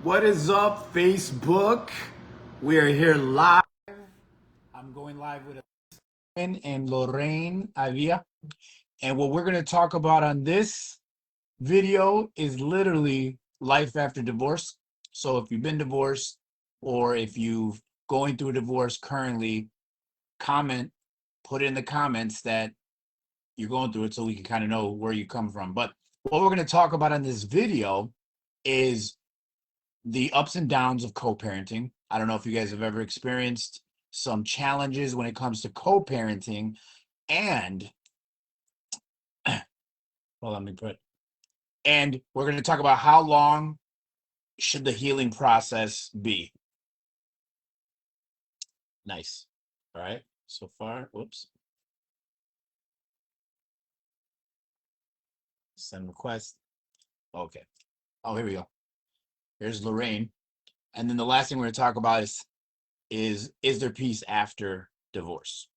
What is up, Facebook? We are here live. I'm going live with Coleman and Lorraine Avila. And what we're going to talk about on this video is literally life after divorce. So if you've been divorced or if you're going through a divorce currently, comment, put it in the comments that you're going through it so we can kind of know where you come from. But what we're going to talk about on this video is the ups and downs of co-parenting. I don't know if you guys have ever experienced some challenges when it comes to co-parenting, and well, let me put. And we're going to talk about how long should the healing process be. Nice. All right. So far, whoops. Send request. Okay. Oh, here we go. Here's Lorraine. And then the last thing we're going to talk about is there peace after divorce,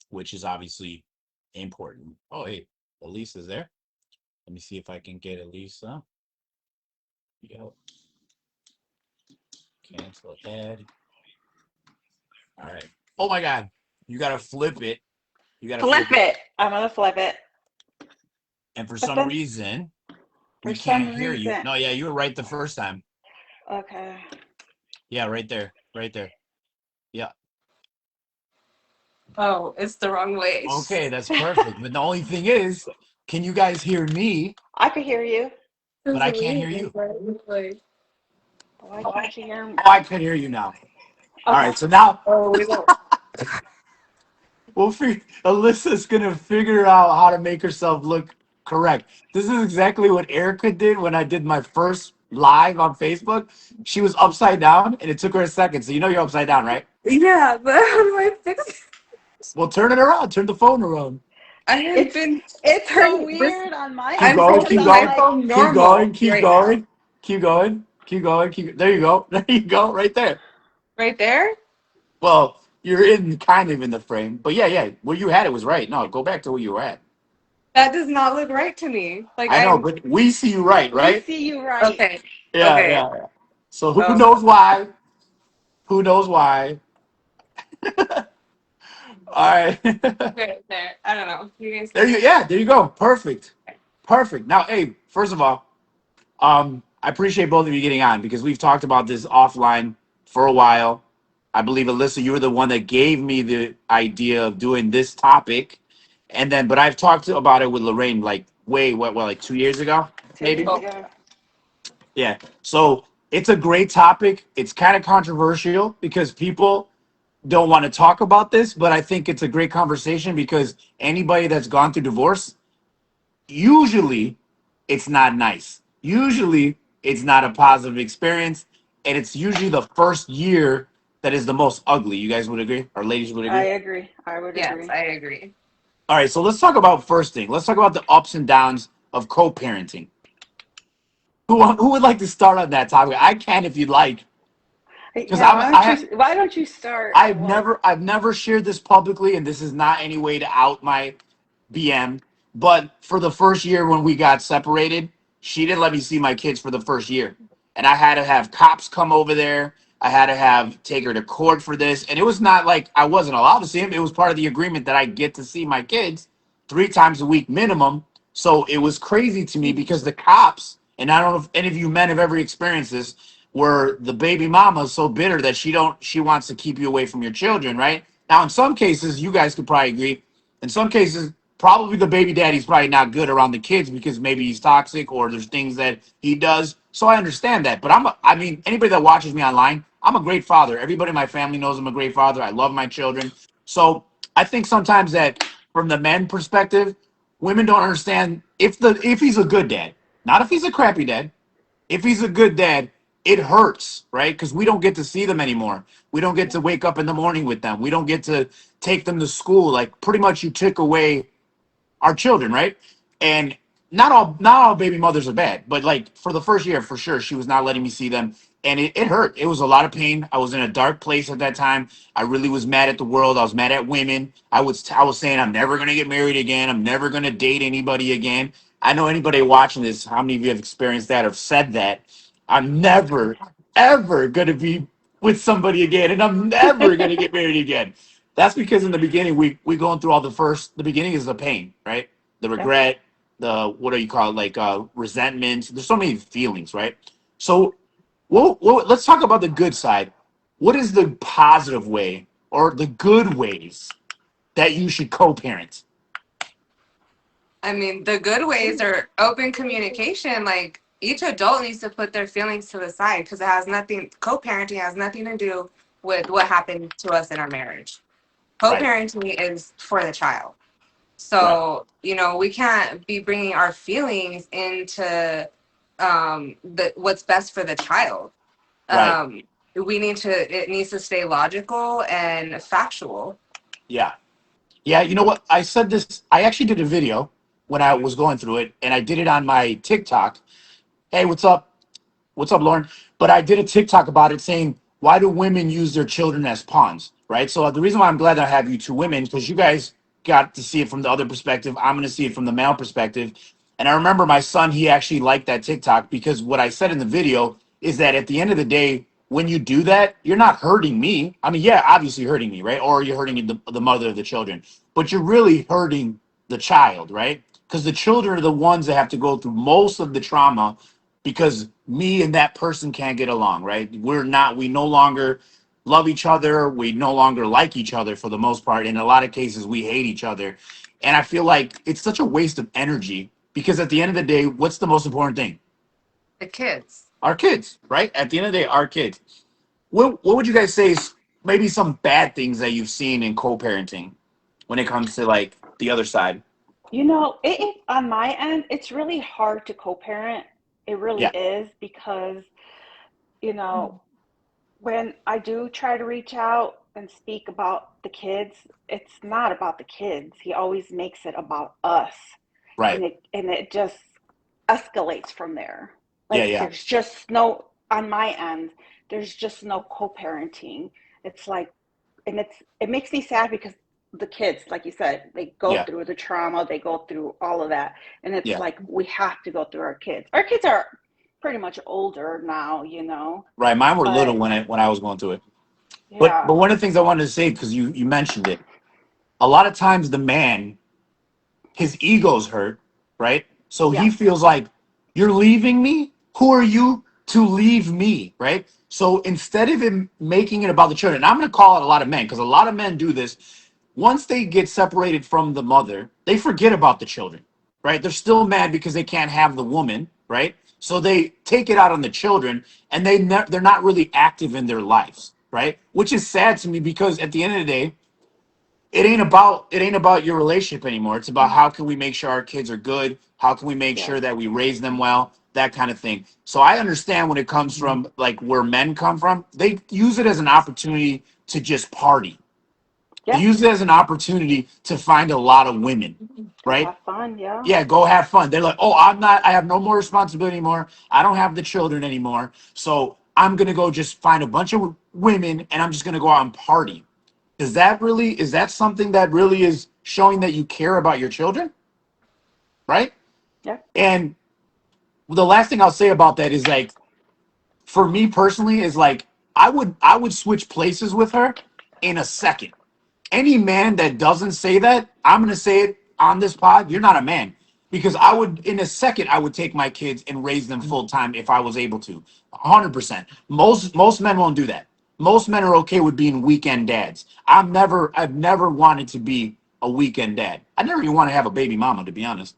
which is obviously important. Oh, hey, Elisa's there. Let me see if I can get Alyssa. Yep. Cancel ahead. All right. Oh my God. You gotta flip it. You gotta Flip it. I'm gonna flip it. And for But some then, reason, we for can't some hear you. reason, No, yeah, you were right the first time. okay. Yeah, right there. Right there. Yeah. Oh, it's the wrong way. Okay, that's perfect. But the only thing is, can you guys hear me? I could hear you. But I can't hear you. Why can't you hear me? Oh, I can hear you now. All Okay. right, so now Oh, we don't. we'll figure. Alyssa's gonna figure out how to make herself look correct. This is exactly what Erica did when I did my first live on Facebook. She was upside down, and it took her a second. So you know you're upside down, right? Yeah, but how do I fix it? Well, turn it around. Turn the phone around. I have It's been it's turning. weird on my Keep end I'm going. because Keep holding I'm my going. like, phone Keep normal going. Keep right now. going. Keep going. Keep going. Keep. There you go. There you go. Right there. Right there? Well, you're in kind of in the frame, but yeah, yeah. Where you had it was right. No, go back to where you were at. That does not look right to me. Like I know, I'm but we see you right, we right? see you right. okay. Yeah, Okay. yeah, yeah. So who Oh, knows why? Who knows why? All right. right there. I don't know. You guys There can. you yeah, there you go. Perfect. Perfect. Now, hey, first of all, I appreciate both of you getting on because we've talked about this offline for a while. I believe Alyssa, you were the one that gave me the idea of doing this topic. And then but I've talked about it with Lorraine like like 2 years ago, Two maybe? years Oh, ago. Yeah. So it's a great topic. It's kind of controversial because people don't want to talk about this, but I think it's a great conversation because anybody that's gone through divorce, usually it's not nice. Usually it's not a positive experience. And it's usually the first year that is the most ugly. You guys would agree? Or ladies would I agree? agree. I would yes, agree. I agree. All right. So let's talk about first thing. Let's talk about the ups and downs of co parenting. Who would like to start on that topic? I can if you'd like. Because Yeah, why don't you start? I've never shared this publicly, and this is not any way to out my BM. But for the first year when we got separated, she didn't let me see my kids for the first year, and I had to have cops come over there. I had to have take her to court for this, and it was not like I wasn't allowed to see him. It was part of the agreement that I get to see my kids 3 times a week minimum. So it was crazy to me because the cops, and I don't know if any of you men have ever experienced this, where the baby mama is so bitter that she wants to keep you away from your children, right? Now, in some cases, you guys could probably agree. In some cases, probably the baby daddy's probably not good around the kids because maybe he's toxic or there's things that he does. So I understand that. But I mean, anybody that watches me online, I'm a great father. Everybody in my family knows I'm a great father. I love my children. So I think sometimes that from the men perspective, women don't understand if he's a good dad, not if he's a crappy dad, if he's a good dad, it hurts, right? Because we don't get to see them anymore. We don't get to wake up in the morning with them. We don't get to take them to school. Like pretty much you took away our children, right? And not all baby mothers are bad, but like for the first year, for sure, she was not letting me see them. And it hurt. It was a lot of pain. I was in a dark place at that time. I really was mad at the world. I was mad at women. I was saying I'm never gonna get married again. I'm never gonna date anybody again. I know anybody watching this, how many of you have experienced that or said that? I'm never ever going to be with somebody again, and I'm never going to get married again. That's because in the beginning, we going through all the beginning is the pain, right? The Yeah. regret, the, what do you call it, like resentment. There's so many feelings, right? So, let's talk about the good side. What is the positive way or the good ways that you should co-parent? I mean, the good ways are open communication. Like each adult needs to put their feelings to the side because it has nothing. Co-parenting has nothing to do with what happened to us in our marriage. Right, Co-parenting is for the child. right, So we can't be bringing our feelings into the what's best for the child. right. Um, it needs to stay logical and factual. Yeah. Yeah, you know what? I said this. I actually did a video when I was going through it, and I did it on my TikTok. Hey, what's up? What's up, Lauren? But I did a TikTok about it saying, why do women use their children as pawns? Right. So the reason why I'm glad that I have you two women, because you guys got to see it from the other perspective. I'm going to see it from the male perspective. And I remember my son, he actually liked that TikTok because what I said in the video is that at the end of the day, when you do that, you're not hurting me. I mean, yeah, obviously hurting me, right? Or you're hurting the mother of the children, but you're really hurting the child, right? Because the children are the ones that have to go through most of the trauma because me and that person can't get along, right? We no longer love each other. We no longer like each other for the most part. In a lot of cases, we hate each other. And I feel like it's such a waste of energy because at the end of the day, what's the most important thing? The kids. Our kids, right? At the end of the day, our kids. What would you guys say is maybe some bad things that you've seen in co-parenting when it comes to like the other side? On my end, it's really hard to co-parent. It really Yeah, is because, you know, when I do try to reach out and speak about the kids, it's not about the kids. He always makes it about us. right. And it just escalates from there. Yeah, Like yeah, there's just no on my end, there's just no co-parenting. It's like it makes me sad because the kids, like you said, they go yeah, through the trauma, they go through all of that. And it's yeah. like we have to go through our kids. Our kids are pretty much older now. Right. Mine were little But when I was going through it. But yeah, one of the things I wanted to say because you mentioned it, a lot of times the man, his ego's hurt, right? So he yes, feels like you're leaving me. Who are you to leave me, right? So instead of him making it about the children, and I'm going to call it a lot of men because a lot of men do this. Once they get separated from the mother, they forget about the children, right? They're still mad because they can't have the woman, right? So they take it out on the children, and they're not really active in their lives, right? Which is sad to me because at the end of the day, it ain't about your relationship anymore. It's about how can we make sure our kids are good? How can we make yes, sure that we raise them well? That kind of thing. So I understand when it comes from like where men come from, they use it as an opportunity to just party. They yes, use it as an opportunity to find a lot of women, to right? have fun. Yeah, Yeah, go have fun. They're like, oh, I have no more responsibility anymore. I don't have the children anymore. So I'm gonna go just find a bunch of women and I'm just gonna go out and party. Is that something that really is showing that you care about your children, right? yeah, And the last thing I'll say about that is like for me personally is like I would switch places with her in a second. Any man that doesn't say that, I'm gonna say it on this pod, you're not a man. Because I would in a second I would take my kids and raise them full time if I was able to. 100%. Most men won't do that. Most men are okay with being weekend dads. I've never wanted to be a weekend dad. I never even want to have a baby mama, to be honest.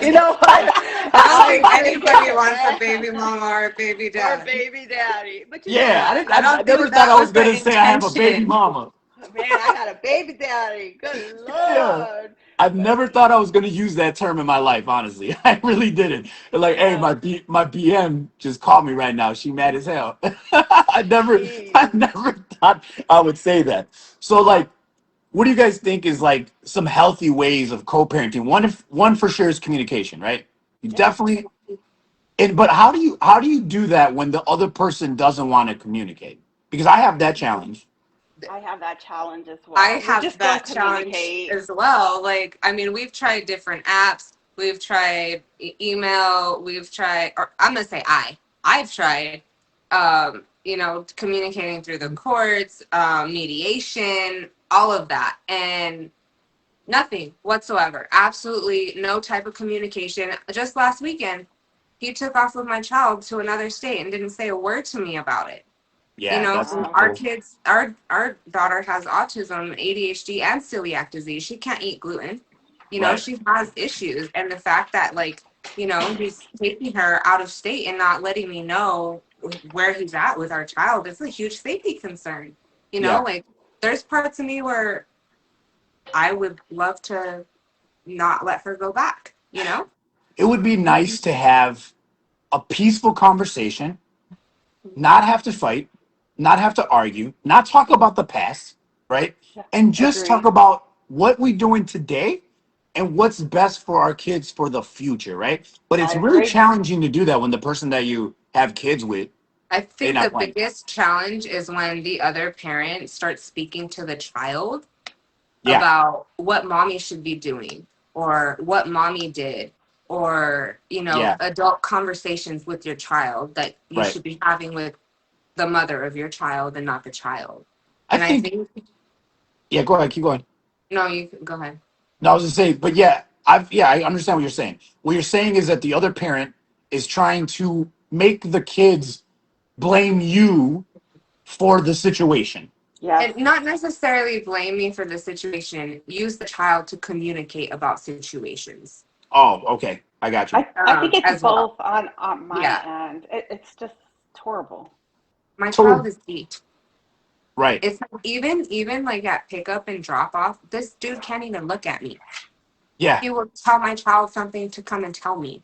you know what? I don't I think agree. anybody wants a baby mama or a baby Or dad. baby daddy. But you know Yeah, what? I I don't never think thought that I was was the gonna say I have a baby intention. mama. Man, I got a baby daddy. Good Yeah. Lord. I've But never thought I was going to use that term in my life, honestly. I really didn't. Like, hey, yeah, my BM just called me right now. She mad as hell. I never I geez. never thought I would say that. So like, what do you guys think is like some healthy ways of co-parenting? One for sure is communication, right? You Yeah. definitely but how do you do that when the other person doesn't want to communicate? Because I have that challenge. I have that challenge as I well. We have just don't that challenge communicate. as well. Like, I mean, we've tried different apps. We've tried email. We've tried, or I'm gonna say I've tried communicating through the courts, mediation, all of that. And nothing whatsoever. Absolutely no type of communication. Just last weekend, he took off with my child to another state and didn't say a word to me about it. Yeah, that's Wow. Our cool. kids, our daughter has autism, ADHD, and celiac disease. She can't eat gluten. Right. She has issues, and the fact that he's taking her out of state and not letting me know where he's at with our child, it's a huge safety concern. Yeah. There's parts of me where I would love to not let her go back. It would be nice to have a peaceful conversation, not have to fight, not have to argue, not talk about the past, right? Yeah. And just talk Agree. about what we're doing today and what's best for our kids for the future, right? But it's I really agree. challenging to do that when the person that you have kids with, I they're think the not playing. biggest challenge is when the other parent starts speaking to the child Yeah, about what mommy should be doing or what mommy did, or yeah, adult conversations with your child that you right. should be having with the mother of your child and not the child. I And I think, think, yeah, go ahead, keep going. no, you go ahead. No, I was gonna say, but yeah, I understand what you're saying. What you're saying is that the other parent is trying to make the kids blame you for the situation. Yes. And not necessarily blame me for the situation, use the child to communicate about situations Oh, okay. I got you. I think it's as well. both on my Yeah, end. It's just horrible. my child So, is deep. right. It's even like at pickup and drop off, this dude can't even look at me. Yeah, He will tell my child something to come and tell me.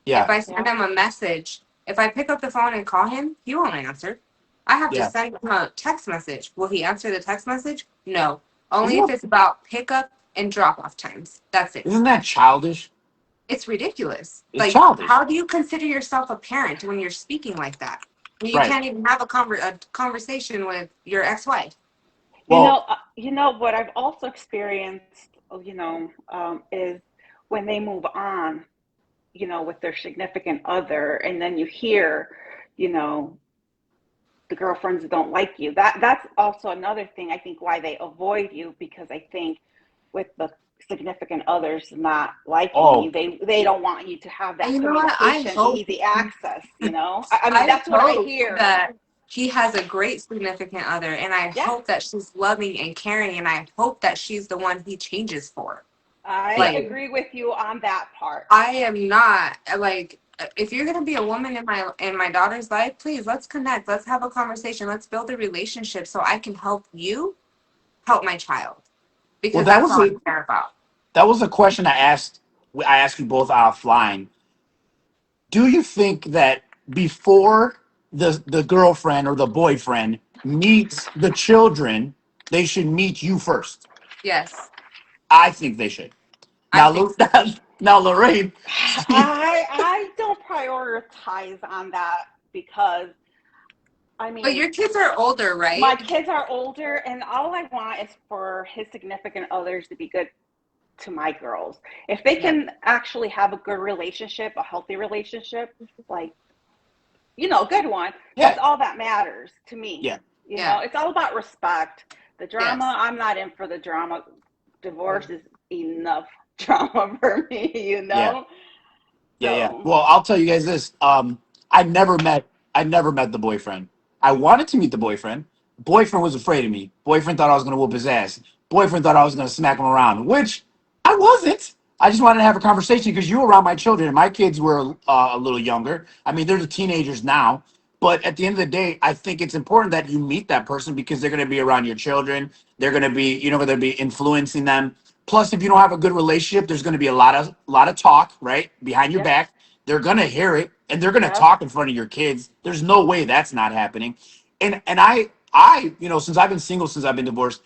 If yeah, I send Yeah. him a message, if I pick up the phone and call him, he won't answer. I have to yeah. send him a text message. Will he answer the text message? No. Only Isn't if that, it's about pickup and drop off times. That's it. isn't that childish? It's ridiculous. It's Like, childish. how do you consider yourself a parent when you're speaking like that? When you Right. can't even have a conversation with your ex-wife. Well, You know what I've also experienced, is when they move on, with their significant other, and then you hear, you know, the girlfriends don't like you. That's also another thing I think why they avoid you, because I think with the significant others not liking you, oh, they don't want you to have And that you know what? communication, easy access. I mean, I that's what I hope hear. that he has a great significant other, and I Yeah, hope that she's loving and caring, and I hope that she's the one he changes for. I yeah. Like, agree with you on that part. I am not like, if you're gonna be a woman in my daughter's life, please let's connect, let's have a conversation, let's build a relationship so I can help you help my child, Well, because that's all I care about. that was a question I asked. I asked you both offline. Do you think that before the girlfriend or the boyfriend meets the children, they should meet you first? Yes, I think they should. I Now, think so. now, Lorraine. I don't prioritize on that because I But mean your kids are older, my right? kids are older, and all I want is for his significant others to be good to my girls. If they Yeah, can actually have a good relationship, a healthy relationship, like, good one, that's Yeah, all that matters to me. yeah, yeah, It's all about respect. The drama, yes. I'm not in for the drama. Divorce is enough drama for me, you yeah. know? Yeah. So, Well, I'll tell you guys this. I never met I never met the boyfriend. I wanted to meet the boyfriend. Boyfriend was afraid of me. Boyfriend thought I was gonna whoop his ass. Boyfriend thought I was gonna smack him around, which I wasn't. I just wanted to have a conversation because you were around my children and my kids were a little younger. I mean, they're the teenagers now. But at the end of the day, I think it's important that you meet that person because they're going to be around your children. They're going to be, going to be influencing them. Plus, if you don't have a good relationship, there's going to be a lot of talk, right, behind your yep, back. They're going to hear it, and they're going to yep, talk in front of your kids. There's no way that's not happening. And I since I've been single, since I've been divorced,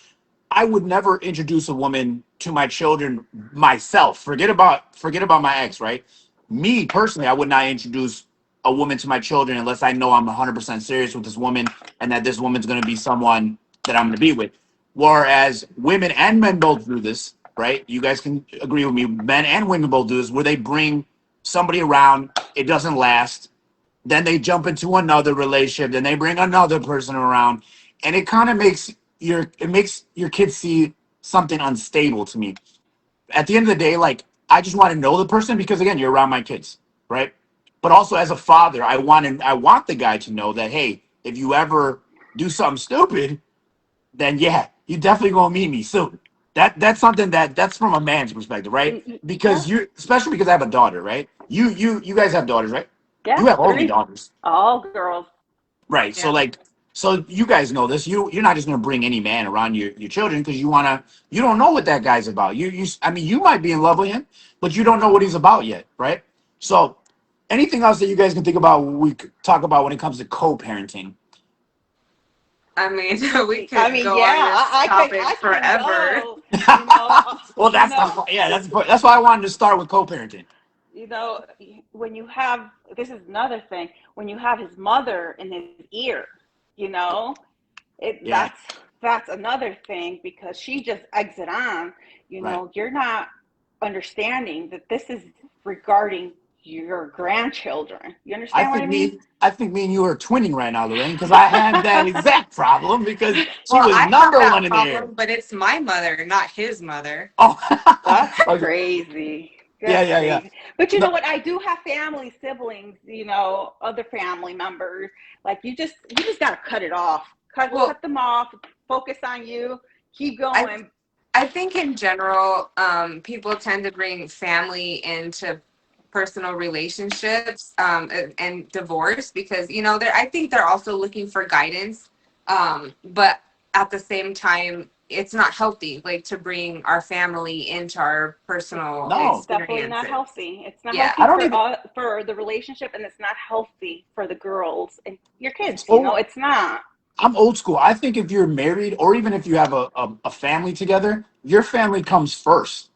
I would never introduce a woman to my children myself. Forget about my ex, right? Me personally, I would not introduce a woman to my children unless I know I'm 100% serious with this woman and that this woman's going to be someone that I'm going to be with. Whereas women and men both do this, right? You guys can agree with me. Men and women both do this, where they bring somebody around. It doesn't last. then they jump into another relationship, then they bring another person around, and it kind of makes your kids see something unstable to me. At the end of the day, like I just want to know the person because again, you're around my kids, right? But also as a father, I want the guy to know that hey, if you ever do something stupid, then yeah, you definitely gonna meet me soon. That's something that's from a man's perspective, right? Yeah, Because you, especially because I have a daughter, right? You guys have daughters, right? yeah, You have only three, daughters, all girls. right? So Yeah. like, so you guys know this. You're not just gonna bring any man around your children because you don't know what that guy's about. I mean, you might be in love with him, but you don't know what he's about yet, right? So anything else that you guys can think about we could talk about when it comes to co-parenting? I mean, we I could mean, go on yeah, this I topic can forever. go. You know, Well, you that's know, the yeah, that's why I wanted to start with co-parenting. you know, when you have, this is another thing, when you have his mother in his ear, you know, it Yeah, that's another thing because she just eggs it on. You right. know, you're not understanding that this is regarding your grandchildren. You understand what I mean? I think me and you are twinning right now, Lorraine, because I had that exact problem because she Well, was I have number one that in there. problem, but it's my mother, not his mother. Oh, That's okay. crazy. Yeah, That's yeah, yeah. crazy. But you know No, what? I do have family, siblings, you know, other family members. Like you just gotta cut it off. Well, Cut them off. Focus on you. Keep I going. I think in general, people tend to bring family into personal relationships and divorce because I think they're also looking for guidance, but at the same time, it's not healthy like to bring our family into our personal It's no, definitely not experiences. healthy. It's not Yeah. I healthy don't even. for the relationship, and it's not healthy for the girls and your kids. You know, So it's not. I'm old school. I think if you're married or even if you have a family together, your family comes first.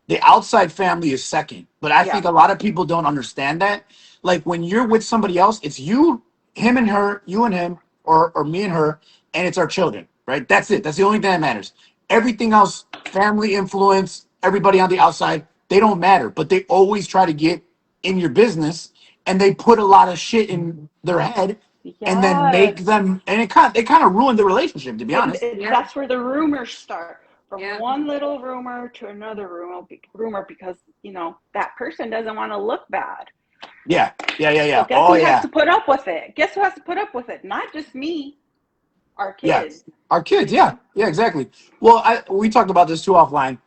The outside family is second. But I Yeah. think a lot of people don't understand that. Like when you're with somebody else, it's you, him and her, you and him, or me and her, and it's our children, right? That's it. That's the only thing that matters. Everything else, family influence, everybody on the outside, they don't matter. But they always try to get in your business and they put a lot of shit in their head and then make Yes. them and they kind of ruin the relationship to be honest. Yeah. That's where the rumors start. From Yeah. one little rumor to another rumor because, you know, that person doesn't want to look bad. Yeah, yeah, yeah, So yeah. guess Oh who has yeah, to put up with it? Guess who has to put up with it? Not just me, our yeah. kids, Our kids, you know? yeah, yeah, exactly. Well, we talked about this too offline.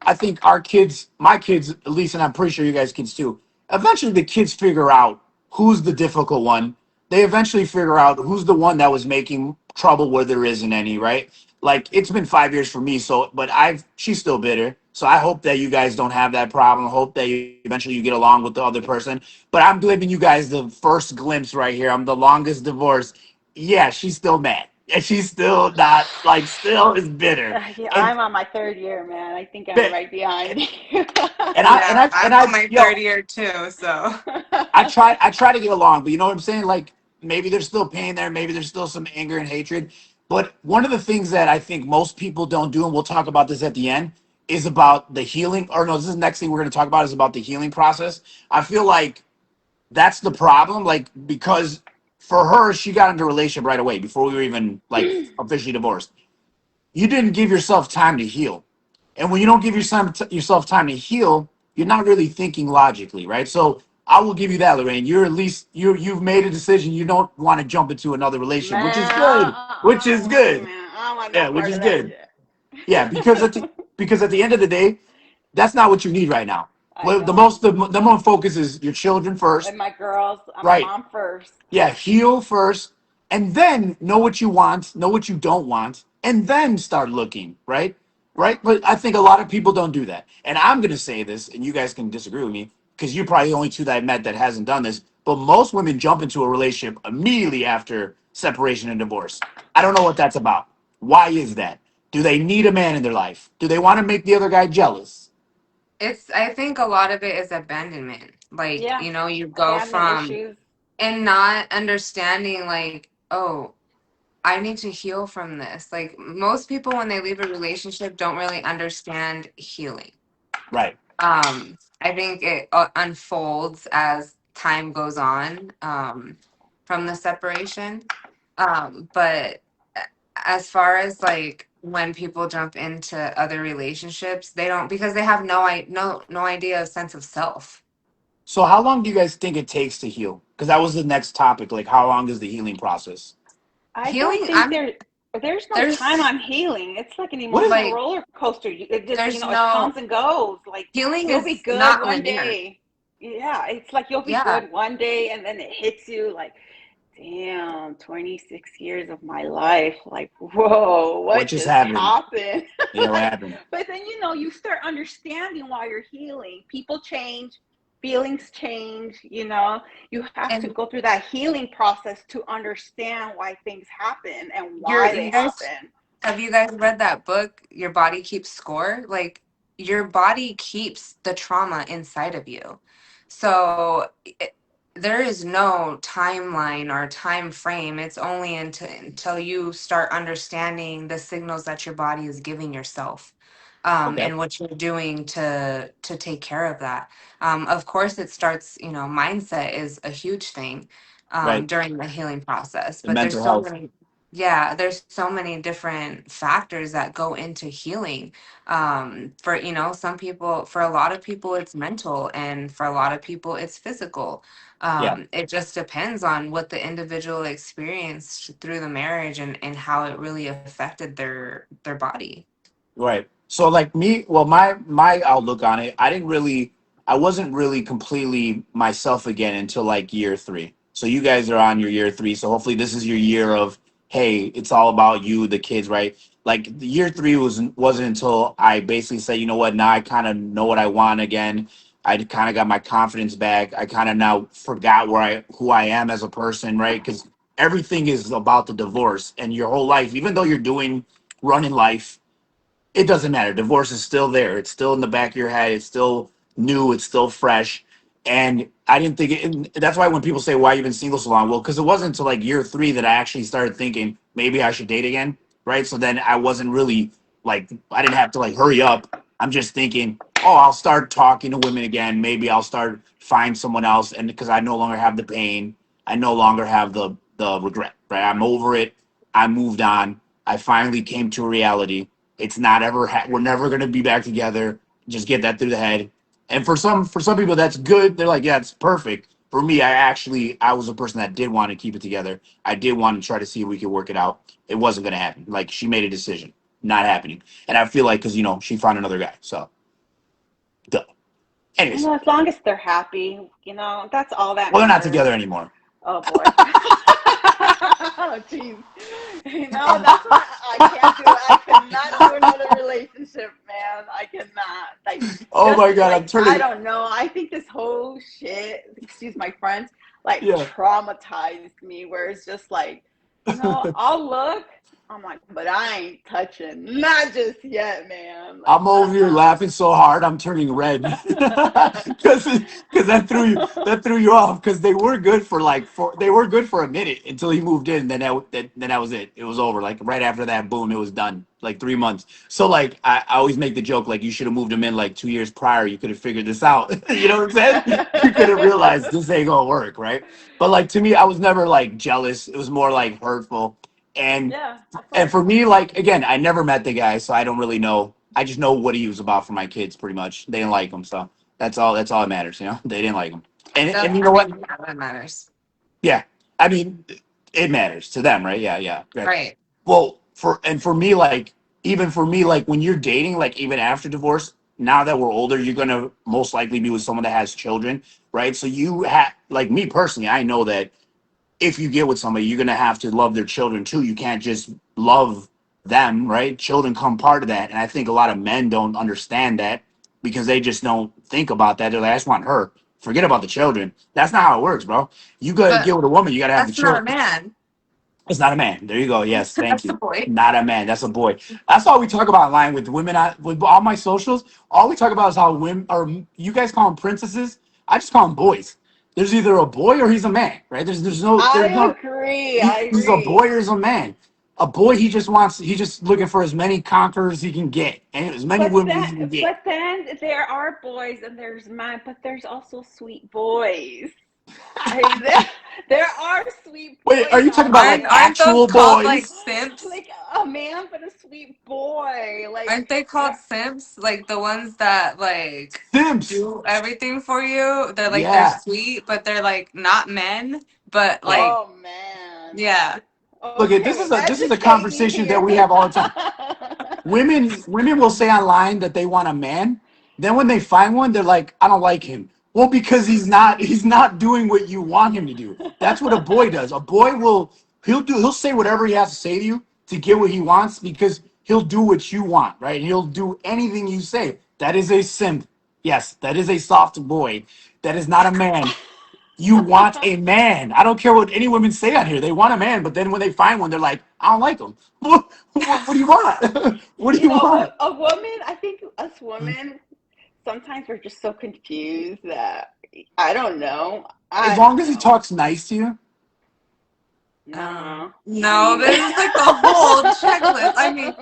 I think our kids, my kids at least, and I'm pretty sure you guys kids too. Eventually, the kids figure out who's the difficult one. They eventually figure out who's the one that was making trouble where there isn't any. Right? Like it's been 5 years for me, so but she's still bitter. So I hope that you guys don't have that problem. I hope that eventually you get along with the other person. But I'm giving you guys the first glimpse right here. I'm the longest divorce. Yeah, she's still mad. And she's still not like still is bitter. Yeah, And I'm on my third year, man. I think I'm bit right behind you. Yeah. and I'm on I my yo third year too, so I try to get along, but you know what I'm saying? Like maybe there's still pain there, maybe there's still some anger and hatred. But one of the things that I think most people don't do, and we'll talk about this at the end, is about the healing. Or no, this is the next thing we're going to talk about is about the healing process. I feel like that's the problem, like because for her, she got into a relationship right away before we were even like officially divorced. You didn't give yourself time to heal. And when you don't give yourself time to heal, you're not really thinking logically, right? So I will give you that, Lorraine. You're at least you've made a decision. You don't want to jump into another relationship, which is Man, good. Which is good. I don't want no Yeah, which part is of that good. shit. Yeah, because at the end of the day, that's not what you need right now. I Well, don't. the most focus is your children first, And my girls, I'm a right? mom first. Yeah, heal first, and then know what you want, know what you don't want, and then start looking, right? Right? But I think a lot of people don't do that. And I'm going to say this, and you guys can disagree with me, because you're probably the only two that I've met that hasn't done this. But most women jump into a relationship immediately after separation and divorce. I don't know what that's about. Why is that? Do they need a man in their life? Do they want to make the other guy jealous? I think a lot of it is abandonment. Like, Yeah, you go abandonment from issues. and not understanding like, oh, I need to heal from this. Like most people when they leave a relationship don't really understand healing. Right. I think it unfolds as time goes on. from the separation. But as far as like when people jump into other relationships, they don't, because they have no idea of sense of self. So how long do you guys think it takes to heal? Because that was the next topic. Like, how long is the healing process? I don't Healing, think there's no time there's on healing. It's like an What is? emotional like roller coaster. It just, there's it no comes and goes. Like healing you'll be is good not one linear. day. Yeah, it's like you'll be Yeah. good one day and then it hits you like, damn, 26 years of my life. Like, whoa, What what just just happened? happened? Yeah, what Like, happened? but then you start understanding why you're healing. People change, feelings change, you have to And go through that healing process to understand why things happen and why they you guys, happen. have you guys read that book, Your Body Keeps Score? Like, your body keeps the trauma inside of you. So there is no timeline or time frame. It's only until you start understanding the signals that your body is giving yourself, Okay. and what you're doing to take care of that. Of course, it starts. Mindset is a huge thing Right. during the healing process, The but there's mental so health. many. Yeah, there's so many different factors that go into healing. For some people, for a lot of people it's mental, and for a lot of people it's physical. Yeah. It just depends on what the individual experienced through the marriage, and how it really affected their body. Right. So like me, well, my outlook on it, I wasn't really completely myself again until like year three. So you guys are on your year three. So hopefully this is your year of, hey, it's all about you, the kids, right? Like the year three wasn't until I basically said, you know what, now I kind of know what I want again. I kind of got my confidence back. I kind of now forgot who I am as a person, right? Because everything is about the divorce and your whole life, even though you're running life, it doesn't matter. Divorce is still there. It's still in the back of your head. It's still new. It's still fresh. And I didn't think it. And that's why when people say, "Why you been single so long?" Well, because it wasn't until like year three that I actually started thinking maybe I should date again, right? So then I wasn't really like I didn't have to like hurry up. I'm just thinking, oh, I'll start talking to women again. Maybe I'll start find someone else, and because I no longer have the pain, I no longer have the regret. Right? I'm over it. I moved on. I finally came to a reality. It's not ever. We're never going to be back together. Just get that through the head. And for some people, that's good. They're like, yeah, it's perfect. For me, I was a person that did want to keep it together. I did want to try to see if we could work it out. It wasn't going to happen. Like she made a decision, not happening. And I feel like because she found another guy. So, duh. Anyways, As long as they're happy, that's all that well, they're not matters. together anymore. Oh boy. Oh jeez. That's what I can't do. I cannot do another relationship, man. I cannot. Like Oh just my god, I'm like I turning. don't know. I think this whole shit, excuse my French, like Yeah, traumatized me where it's just like, I'll look. I'm like, but I ain't touching. Not just yet, man. Like, I'm over here laughing so hard I'm turning red because that threw you off because they were good for a minute until he moved in. Then that was it. It was over. Like right after that, boom, it was done. Like 3 months. So like I always make the joke like you should have moved him in like 2 years prior. You could have figured this out. You know what I'm saying? You could have realized this ain't gonna work, right? But like to me, I was never like jealous. It was more like hurtful. And yeah, of and course. for me, like again, I never met the guy, so I don't really know. I just know what he was about for my kids, pretty much. They didn't like him, so that's all. That's all that matters, They didn't like him, and That's, you I know what? mean, yeah, that matters. Yeah, I mean, it matters to them, right? Yeah, yeah. Right. Right. Well, for me, like even for me, like when you're dating, like even after divorce, now that we're older, you're gonna most likely be with someone that has children, right? So you have, like me personally, I know that if you get with somebody, you're gonna have to love their children too. You can't just love them, right? Children come part of that, and I think a lot of men don't understand that because they just don't think about that. They're like, I just want her. Forget about the children. That's not how it works, bro. You gotta But get with a woman. You gotta have the that's not a children. man. It's not a man. There you go. Yes, thank That's a you. boy. Not a man. That's a boy. That's all we talk about online with women. With all my socials, all we talk about is how women, or you guys call them princesses. I just call them boys. There's either a boy or he's a man, right? There's I no. agree. I He's a boy agree. or he's a man. A boy, he's just looking for as many conquerors he can get and as many But women as that, he can get. but then there are boys and there's men, but there's also sweet boys. I, There are sweet Wait, are boys you talking out about like Aren't those actual there. called like boys? simps? Like a man, but a sweet boy. Like Aren't they called there. simps? Like the ones that like Simps. do everything for you. They're like they're Yeah. sweet, but they're like not men. But Oh, like Oh man. yeah, look, Okay, this is a educate me conversation that here. we have all the time. Women will say online that they want a man. Then when they find one, they're like, I don't like him. Well, because he's not doing what you want him to do. That's what a boy does. A boy will he'll say whatever he has to say to you to get what he wants because he'll do what you want, right? He'll do anything you say. That is a simp. Yes, that is a soft boy. That is not a man. You want a man. I don't care what any women say on here. They want a man, but then when they find one, they're like, I don't like him. What do you want? What do You you know, want? a woman, I think us women, sometimes we're just so confused that I don't know. As I long don't as he know. talks nice to you, No, not no, even. this is like a whole checklist. I mean,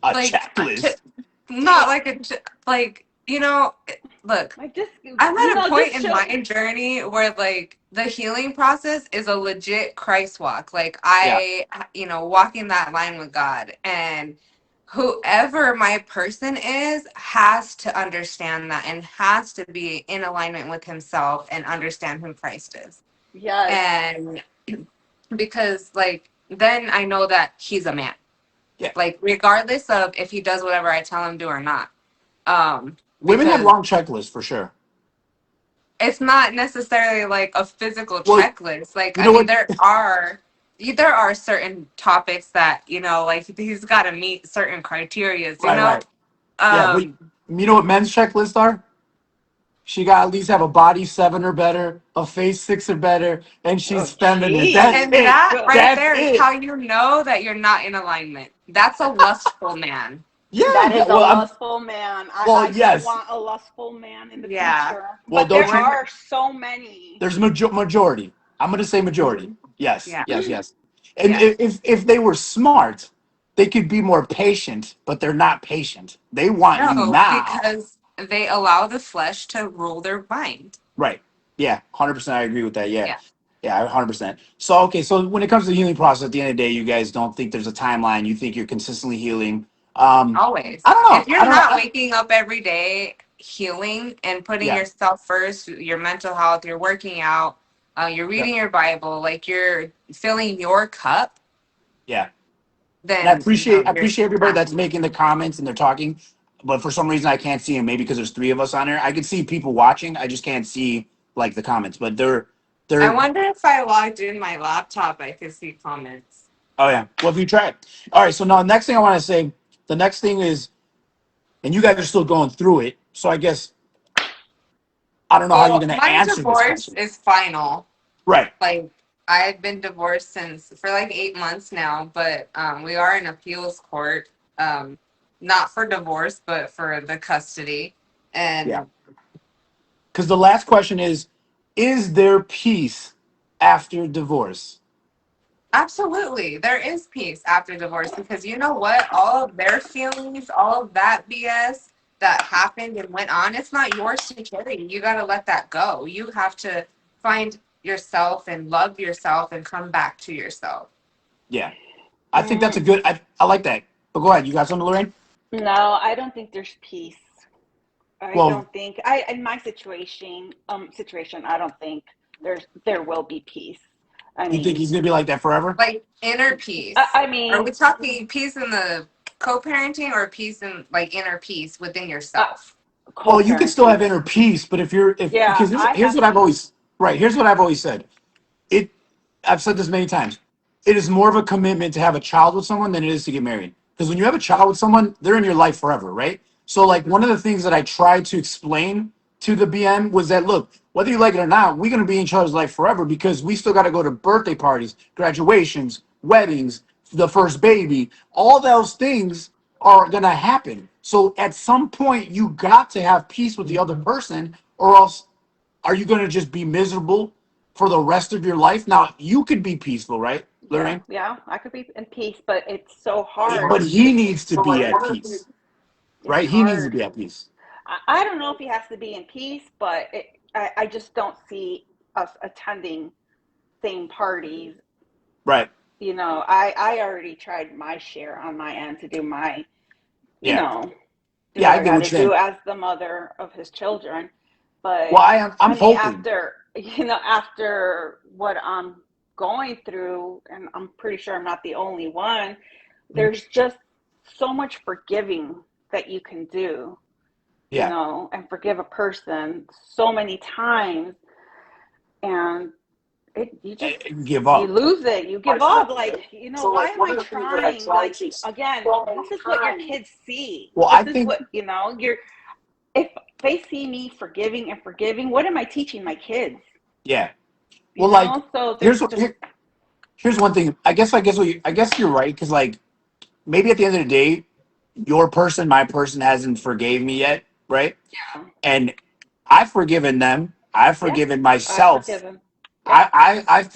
a like checklist. not like like look. Like just, I'm you at a know, point just in show. my journey where like the healing process is a legit Christ walk. Like Yeah, walking that line with God, and whoever my person is has to understand that and has to be in alignment with himself and understand who Christ is. Yes. And because like then I know that he's a man. yeah. Like regardless of if he does whatever I tell him to or not. Women have Because long checklists for sure. it's not necessarily like a physical Well, checklist. Like, you I know mean, what? there are certain topics that like he's got to meet certain criterias. Right, right. Yeah, but Um, you know what men's checklists are? She got to at least have a body 7 or better, a face 6 or better, and Oh, she's feminine. That's geez. and it. that Well, right That's there is it. how you know that you're not in alignment. That's a lustful man. Yeah, that yeah. is a lustful man. Well, I don't yes. want a lustful man in the Yeah. future. Well, But there don't you? When are so many. There's majority. I'm going to say majority. Mhm. Yes, Yeah. yes, yes. And Yes. if they were smart, they could be more patient, but they're not patient. They want you No, now. because they allow the flesh to rule their mind. Right. Yeah, 100%. I agree with that. Yeah. Yeah. Yeah, 100%. So, okay, so when it comes to the healing process, at the end of the day, you guys don't think there's a timeline. You think you're consistently healing. Always. I don't know. If I you're don't know. not waking up every day healing and putting Yeah, yourself first, your mental health, you're working out, you're yeah, reading your Bible, like you're filling your cup, yeah. And then I you're appreciate everybody not. that's making the comments and they're talking, but for some reason I can't see them. Maybe because there's 3 of us on there. I can see people watching. I just can't see like the comments. But I they're. wonder if I logged in my laptop, I could see comments. Oh yeah. Well, if you try it. All right. So now, next thing I want to say, the next thing is, and you guys are still going through it. So I guess I don't know how you're Well, going to my answer this divorce question. is final. Right. Like I had been divorced since for like 8 months now, but we are in appeals court, not for divorce, but for the custody. Yeah. And Because the last question is there peace after divorce? absolutely, there is peace after divorce because you know what? All of their feelings, all of that BS that happened and went on, it's not yours to carry. You got to let that go. You have to find yourself and love yourself and come back to yourself. Yeah. I think that's Mm, a good. I like that. But go ahead. You got something, Lorraine? no, I don't think there's peace. I Well, don't think I in my situation, I don't think there will be peace. I you think mean, he's gonna be like that forever? Like inner I, peace. I Are we mean, talking peace in the co-parenting or peace in like inner peace within uh, yourself? Well, you can still have co-parenting. inner peace, but if Yeah, because I here's have what I've peace. always right here's what I've always said. It I've said this many times. It is more of a commitment to have a child with someone than it is to get married. Because when you have a child with someone, they're in your life forever, right? So like one of the things that I tried to explain to the BM was that look, whether you like it or not, we're gonna be in each other's life forever because we still gotta go to birthday parties, graduations, weddings, the first baby, all those things are gonna happen. So at some point you got to have peace with the other person, or else are you gonna just be miserable for the rest of your life? Now you could be peaceful, right, Yeah, Lorraine? yeah, I could be in peace, but it's so But hard. he needs to be at peace, It's right? He needs to hard. be at peace. I don't know if he has to be in peace, but I just don't see us attending. same parties. Right. I already tried my share on my end to do my, you Yeah. know, do Yeah, what I I get got what to you're saying. do as the mother of his children. But Well, I'm honey, hoping. after what I'm going through, and I'm pretty sure I'm not the only one, there's just so much forgiving that you can do, Yeah. and forgive a person so many times, and you just Give you up. lose it, you give up, like, why am I trying? Like, again, this is what your kids see. Well, This I is think, what, you're if they see me forgiving, what am I teaching my kids? yeah. Well, like, So there's here's what just, here's one thing. I guess you're right because like maybe at the end of the day, your person, my person hasn't forgave me yet, right? yeah, And I've forgiven them. I've yeah, forgiven I've myself. forgiven. Yep,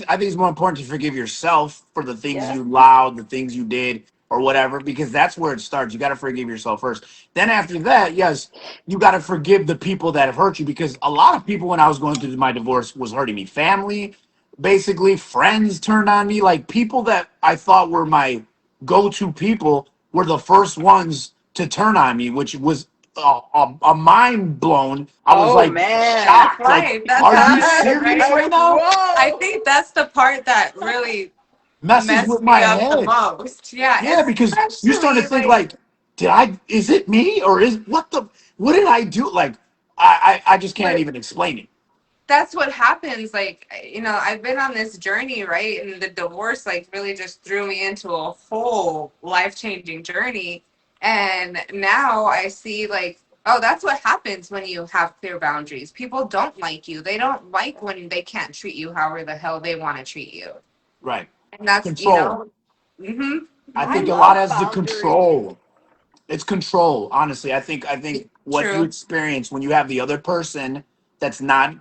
I think it's more important to forgive yourself for the things yes, you allowed, the things you did, or whatever, because that's where it starts. You got to forgive yourself first. Then after that, yes, you got to forgive the people that have hurt you, because a lot of people when I was going through my divorce was hurting me. Family, basically, friends turned on me. Like people that I thought were my go-to people were the first ones to turn on me, which was a mind blown. I was oh like man, That's shocked. Like, life. That's are you happening, serious right? right now? I whoa, think that's the part that really Messes with messed my me up the head. most. Yeah, Yeah, because you're starting especially to think like like, is it me or what did I do? Like, I just can't what even explain it. that's what happens. Like, I've been on this journey, right? And the divorce, like, really just threw me into a whole life changing journey. And now I see, like, oh, that's what happens when you have clear boundaries. People don't like you. They don't like when they can't treat you however the hell they want to treat you. Right. And that's, Control. hmm I I think a love lot has the boundaries. control. It's control, honestly. I think what you true. experience when you have the other person that's not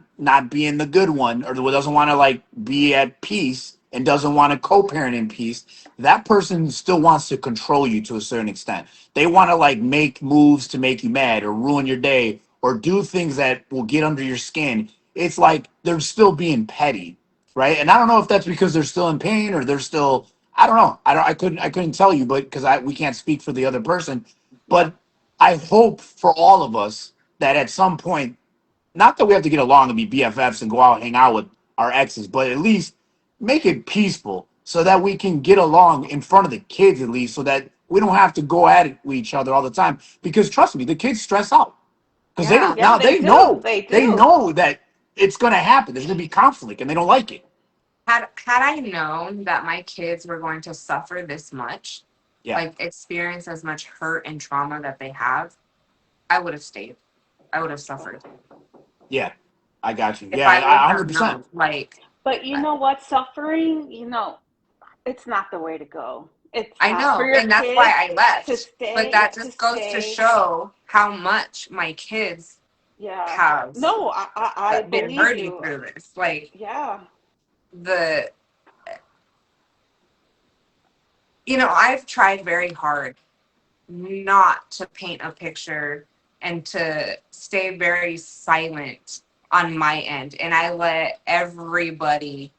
being the good one, or who doesn't want to like be at peace and doesn't want to co-parent in peace, that person still wants to control you to a certain extent. They want to like make moves to make you mad or ruin your day or do things that will get under your skin. It's like they're still being petty, right? And I don't know if that's because they're still in pain or they're still, I don't know. I couldn't tell you, but because I we can't speak for the other person. Yep. But I hope for all of us that at some point, not that we have to get along and be BFFs and go out and hang out with our exes, but at least make it peaceful so that we can get along in front of the kids, at least, so that we don't have to go at it with each other all the time. Because trust me, the kids stress out because they Yeah. don't Yeah, now they do. They they do. know that it's going to happen. There's going to be conflict and they don't like it. Had I known that my kids were going to suffer this much, Yeah, like experience as much hurt and trauma that they have, I would have stayed. I would have suffered yeah, I got you. if Yeah, I would I have 100%. known. Like, But you know what? Suffering, it's not the way to go. It's I not for know, your and that's why kids I to left. But stay. Yeah, that to just goes to stay. show how much my kids Yeah. have No, I been believe hurting you. through this. Like Yeah. the, I've tried very hard not to paint a picture and to stay very silent on my end. And I let everybody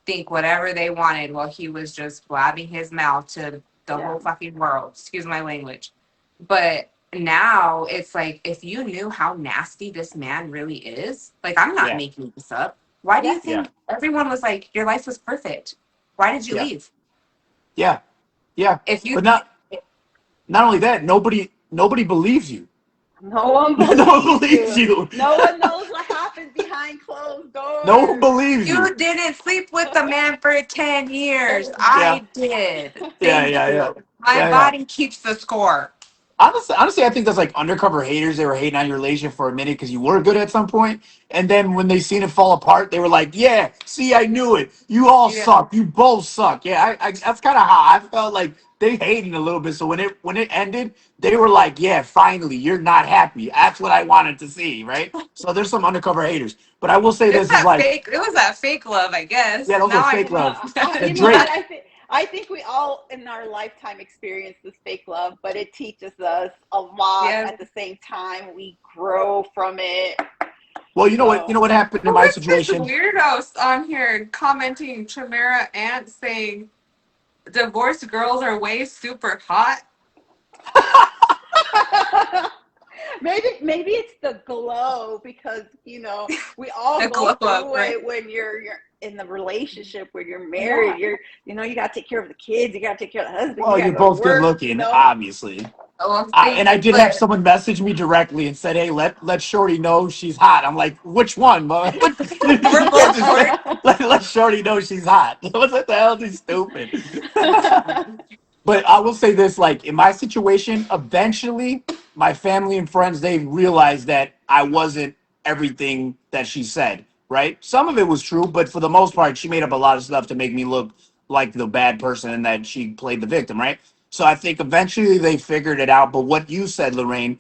think whatever they wanted while he was just blabbing his mouth to the Yeah. whole fucking world. Excuse my language. But now it's like, if you knew how nasty this man really is, like, I'm not Yeah, making this up. Why do you Yes. yeah, think everyone was like, your life was perfect? Why did you yeah, leave? yeah, yeah. If you, But not only that, nobody believes you. No one No one believes believes you. you. No one knows what happens behind closed No one doors. believes you. You didn't sleep with the man for 10 years. Yeah, I did. yeah, Thank yeah, yeah, you. My yeah, yeah. body keeps the score. Honestly, I think that's like undercover haters. They were hating on your relationship for a minute because you were good at some point, and then when they seen it fall apart, they were like, "Yeah, see, I knew it. You all Yeah. suck. You both suck." Yeah, that's kind of how I felt. Like they hated a little bit. So when it ended, they were like, "Yeah, finally, you're not happy. That's what I wanted to see." Right. So there's some undercover haters, but I will say this is like, It was that fake love, I yeah, guess. those are Now I fake No, love. The you know what? Drake. I think we all in our lifetime experience this fake love, but it teaches us a lot. yeah. At the same time, we grow from it. Well, you So know what happened in Who my is this situation. weirdo on here commenting Chimera Ant saying divorced girls are way super hot? maybe it's the glow because we all The go glow up, through right? it when you're in the relationship, when you're Yeah. married. You got to take care of the kids, you got to take care of the husband, you Well, got you're to go to both good work. looking, obviously. Well, thank And I you, did have but someone message me directly and said, "Hey, let Shorty know she's hot." I'm like, "Which one, bro? You we're can't both just say short. let Shorty know she's hot." What the hell? Is stupid. But I will say this: like in my situation, eventually, my family and friends they realized that I wasn't everything that she said. Right? Some of it was true, but for the most part, she made up a lot of stuff to make me look like the bad person and that she played the victim. Right? So I think eventually they figured it out. But what you said, Lorraine,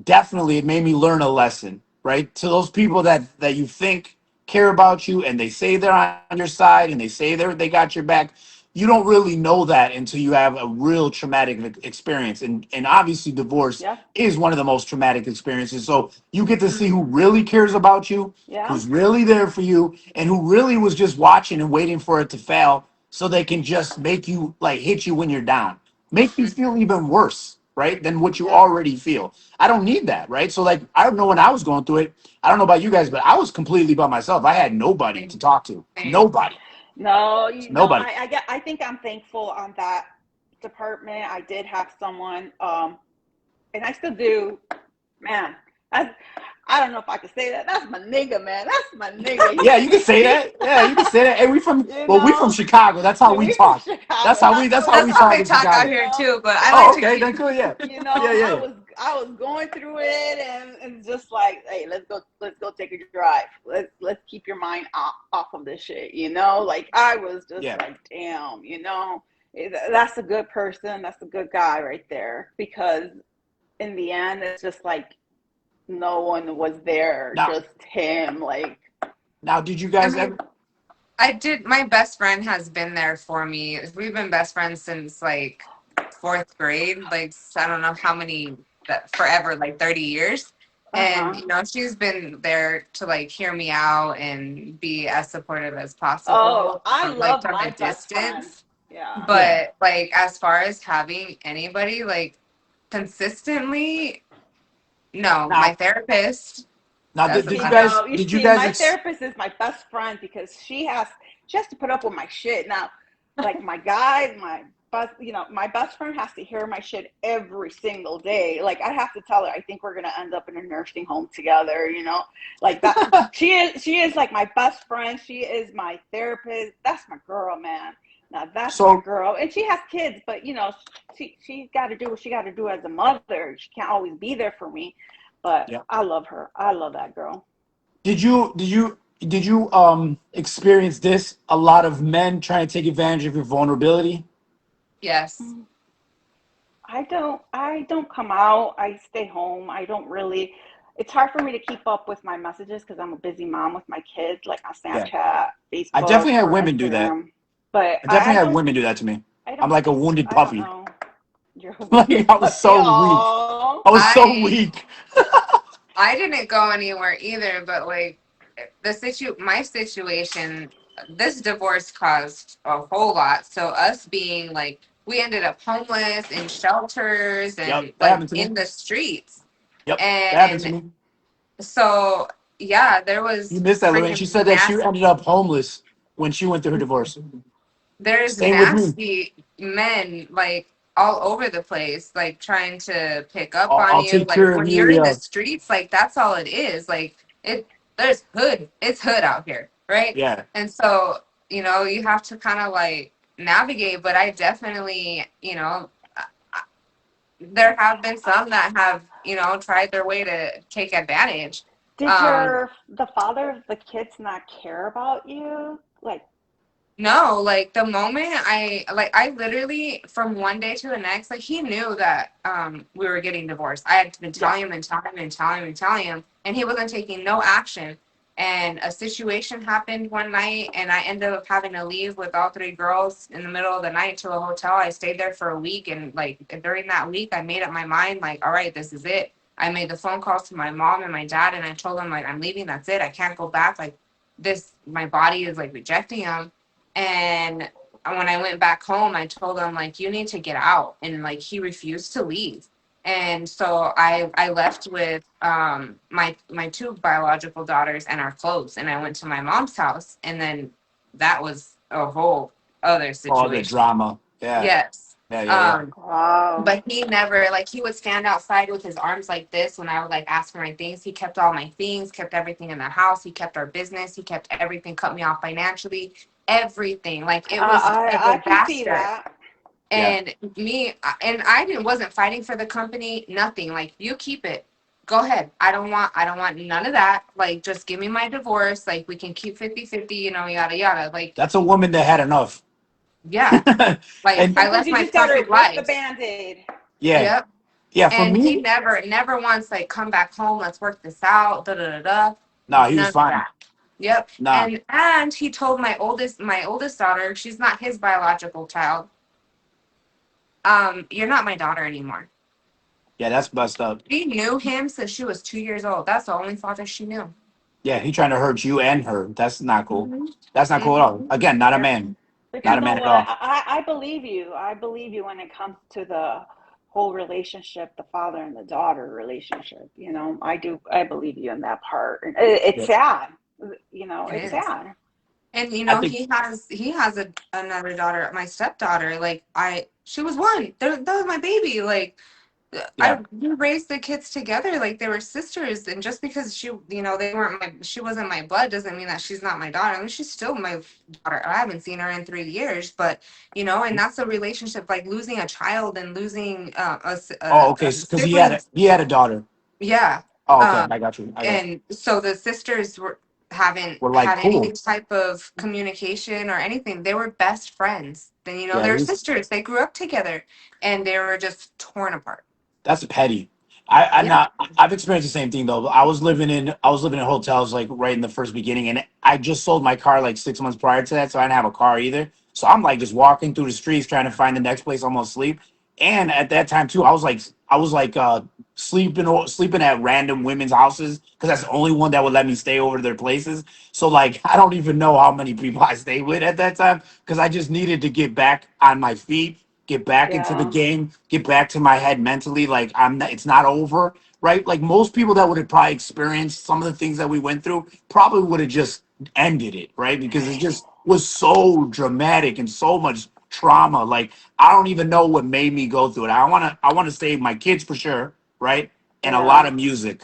definitely it made me learn a lesson. Right? To those people that you think care about you and they say they're on your side and they say they got your back, you don't really know that until you have a real traumatic experience. And obviously divorce Yeah, is one of the most traumatic experiences. So you get to see Mhm. who really cares about you, yeah, who's really there for you, and who really was just watching and waiting for it to fail so they can just make you like hit you when you're down. Make you feel even worse, right? Than what you yeah, already feel. I don't need that, right? So like I don't know when I was going through it. I don't know about you guys, but I was completely by myself. I had nobody to Same, talk to. same. Nobody. no, Nobody. I think I'm thankful on that department. I did have someone, and I still do. Man, that's, I don't know if I could say that. That's my nigga, man. That's my nigga. Yeah, you can say that. Yeah, you can say that. Hey, you we from know, Chicago. That's how we we from talk. Chicago. That's That's how how That's we we how talk we in talk. talk out Chicago. here You too, but I like Oh, to okay, keep then cool, yeah. Yeah, yeah, I yeah. was going through it, and it's just like, hey, let's go take a drive. Let's keep your mind off of this shit. Like I was just Yeah. like, damn. That's a good person. That's a good guy right there. Because in the end, it's just like no one was there, Now just him. Like, now did you I guys mean, ever I did. My best friend has been there for me. We've been best friends since like fourth grade. Like I don't know how many that forever, like 30 years. uh And huh. she's been there to like hear me out and be as supportive as Oh, possible, I like love from a my best friend. distance. Yeah. Yeah. But like as far as having anybody like consistently, no, my Now therapist does See, about it. no, you did you see, guys my therapist is my best friend because she has to put up with my shit. Now, like my guys, my best friend has to hear my shit every single day. Like I have to tell her, I think we're gonna end up in a nursing home together. Like that. She is like my best friend. She is my therapist. That's my girl, man. Now that's my so girl, and she has kids, but she's got to do what she got to do as a mother. She can't always be there for me, but yeah. I love her. I love that girl. Did you experience this? A lot of men trying to take advantage of your vulnerability? Yes. Mm, I don't come out. I stay home. I don't really It's hard for me to keep up with my messages because I'm a busy mom with my kids, like on Yeah. Snapchat, I Facebook, definitely had or women do that. Instagram. But I I definitely had don't women do that to me. I I'm don't like a wounded I don't puppy. know. You're a Like wounded I was puppy. so weak. Oh. I was so I weak. I didn't go anywhere either, but like my situation, this divorce caused a whole lot. So us being like, we ended up homeless in shelters Yep, and that like happened to me. in the streets. Yep, that happened to And me. so yeah, there You was missed that, Lorraine. She freaking said that she ended up homeless when she went through her divorce. there's Same with me. nasty men like all over the place, like trying to pick up on I'll you. take Like care of when you. you're in the Yeah, streets, like that's all it is. Like it's hood out here, right? yeah. And so, you have to kind of like navigate, but I definitely, there have been some that have, tried their way to take advantage. Did Um, the father of the kids not care about you? Like, No, like the moment I literally from one day to the next, like he knew that we were getting divorced. I had been yeah. telling him and telling him and telling him and telling him, and he wasn't taking no action. And a situation happened one night, and I ended up having to leave with all three girls in the middle of the night to a hotel. I stayed there for a week, and like during that week, I made up my mind, like, all right, this is it. I made the phone calls to my mom and my dad, and I told them like I'm leaving. That's it. I can't go back. Like this, my body is like rejecting him. And when I went back home, I told him like you need to get out, and like he refused to leave. And so I left with my two biological daughters and our clothes, and I went to my mom's house, and then that was a whole other All the situation. drama. Yeah. Yes. Yeah. Yeah. Yeah. Um, Wow. but he never like he would stand outside with his arms like this when I would like ask for my things. He kept all my things, kept everything in the house. He kept our business. He kept everything, cut me off financially, everything. Like it was a I can see disaster. that. Yeah. And I didn't wasn't fighting for the company, nothing. Like you keep it. Go ahead. I don't want none of that. Like just give me my divorce. Like we can keep 50-50, yada yada. Like That's a woman that had enough. yeah. Like And I Sometimes left you my just gotta perfect rip the life. band-aid. yeah. Yep. Yeah. For And he me, never once like come back home. Let's work this out. Da da da da. nah, he was None of fine. that. Yep. Nah. And he told my oldest daughter, she's not his biological child. You're not my daughter anymore. Yeah, that's messed up. She knew him since she was 2 years old. That's the only father she knew. Yeah, he trying to hurt you and her. That's not cool. Mm-hmm. That's not cool at all. Mm-hmm. Again, not a Yep. man. But Not you a know man at what? all. I believe you. I believe you when it comes to the whole relationship, the father and the daughter relationship. I do. I believe you in that part. And it's Yeah. sad. It It's is. sad. And I think he has another daughter, my stepdaughter. Like she was one. That was my baby. Like yeah. we raised the kids together like they were sisters, and just because she wasn't my blood doesn't mean that she's not my daughter. I mean, she's still my daughter. I haven't seen her in 3 years, but and that's a relationship like losing a child and losing Oh, okay. a Because siblings. he had a daughter. Yeah. Oh, okay. Um, I got you. I got you. and so the sisters haven't We're like had any cool. type of communication or anything. They were best friends. Then Yeah, they're he's sisters. They grew up together, and they were just torn apart. that's petty. I Yeah. not I've experienced the same thing though. I was living in hotels like right in the first beginning, and I just sold my car like 6 months prior to that, so I didn't have a car either. So I'm like just walking through the streets trying to find the next place I'm gonna sleep. And at that time too, I was like sleeping at random women's houses because that's the only one that would let me stay over to their places. So like I don't even know how many people I stayed with at that time because I just needed to get back on my feet, get back into the Yeah. game, get back to my head mentally. Like I'm not, it's not over, right? Like most people that would have probably experienced some of the things that we went through probably would have just ended it, right? Because it just was so dramatic and so much trauma. Like I don't even know what made me go through it. I want to save my kids for sure, right? And a lot Yeah. of music.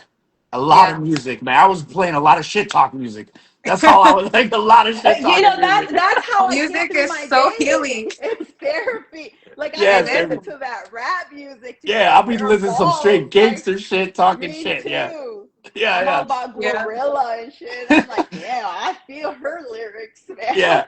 A lot of Yeah. music, man. I was playing a lot of shit talk music. That's all I was like, a lot of shit talking That's music. how I get Music through is my so day. healing. It's therapy. Like I Yeah, It can same. is. listen to that rap music to Yeah, get I'll be her listening to some balls. straight Like gangster shit, talking me shit. Yeah, too. yeah, I'm all yeah, about Yeah. gorilla and shit. I'm like, yeah, I feel her lyrics, man. yeah.